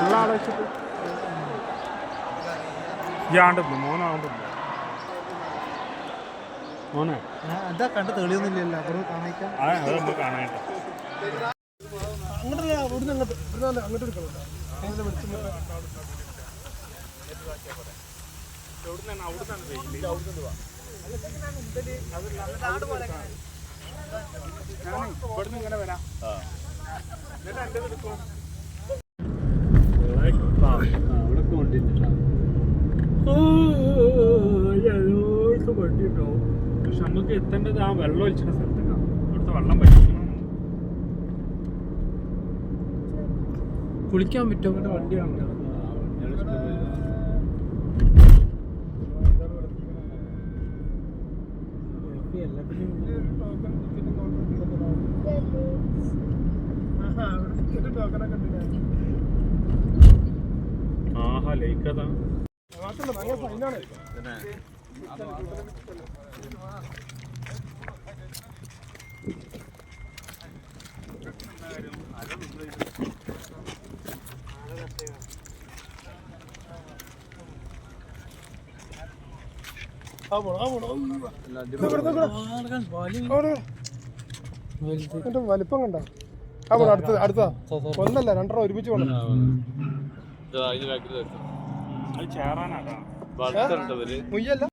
ഉള്ള ആളെ വെച്ചിട്ട് ആണ്ടില്ല മോനാണ്ടില്ല മോനെ എന്താ കണ്ട തെളിയൊന്നുമില്ലല്ലോ അവിടെ കാണിക്കാം അത് നമുക്ക് കാണാനായിട്ട് അങ്ങോട്ട് ഇവിടുന്ന് അങ്ങോട്ട് എടുക്കണം ഇവിടുന്ന് ഇങ്ങനെ വരാം അവിടെ കൊണ്ടില്ല വണ്ടിയുണ്ടാവും പക്ഷെ നമുക്ക് എത്തേണ്ടത് ആ വെള്ളം ഒഴിച്ചിട്ട് സ്ഥലത്തേക്കാണ് ഇവിടുത്തെ വെള്ളം പറ്റിക്കണം കുളിക്കാൻ പറ്റും അങ്ങോട്ട് വണ്ടിയാണ് ആഹാ ലേക്കതാ വലിപ്പം കണ്ട അടുത്ത ഒന്നല്ല രണ്ടെണ്ണം ഒരുമിച്ച് വേണം മുയ്യല്ല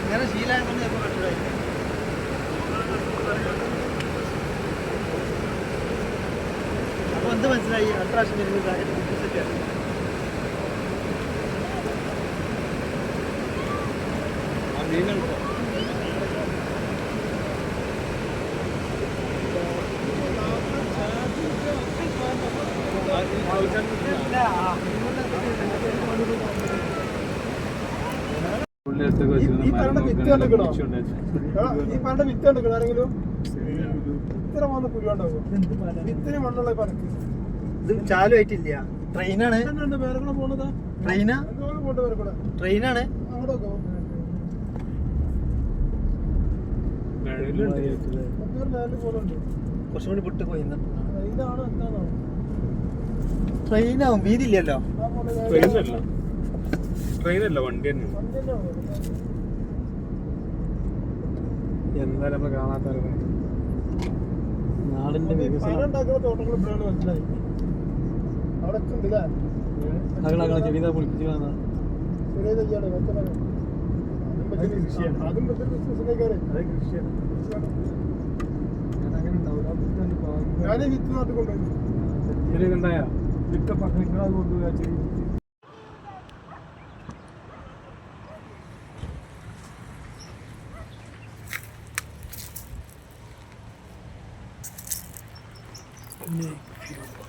ഇങ്ങനെ ശീലം അപ്പൊ എന്ത് മനസ്സിലായി അടുത്ത പ്രാവശ്യം ഈ പറഞ്ഞ വിത്ത് കണ്ടിക്കണോ ആരെങ്കിലും ഇത്ര വന്ന് കുരുണ്ടാവും വിത്തിന് മണ്ണുള്ള പറക്ക് ഇത് ചാലുമായിട്ടില്ല ട്രെയിനാണ് പോണതാ ട്രെയിനാണ് അങ്ങോട്ടൊക്കെ കുറച്ചും കൂടി വിട്ട് പോയി ട്രെയിനാവും വീതില്ലല്ലോ ട്രെയിനല്ല വണ്ടി തന്നെ എന്തായാലും നമ്മൾ കാണാത്ത നാടിന്റെ വികസനം മനസ്സിലായി അവിടെ ചെറിയ പൊളിപ്പിച്ച് കാണാം ഞാൻ വിത്ത് നാട്ടിൽ കൊണ്ടുപോയി ഉണ്ടായ വിത്ത പക്കങ്ങൾ കൊണ്ടുപോയി Yeah.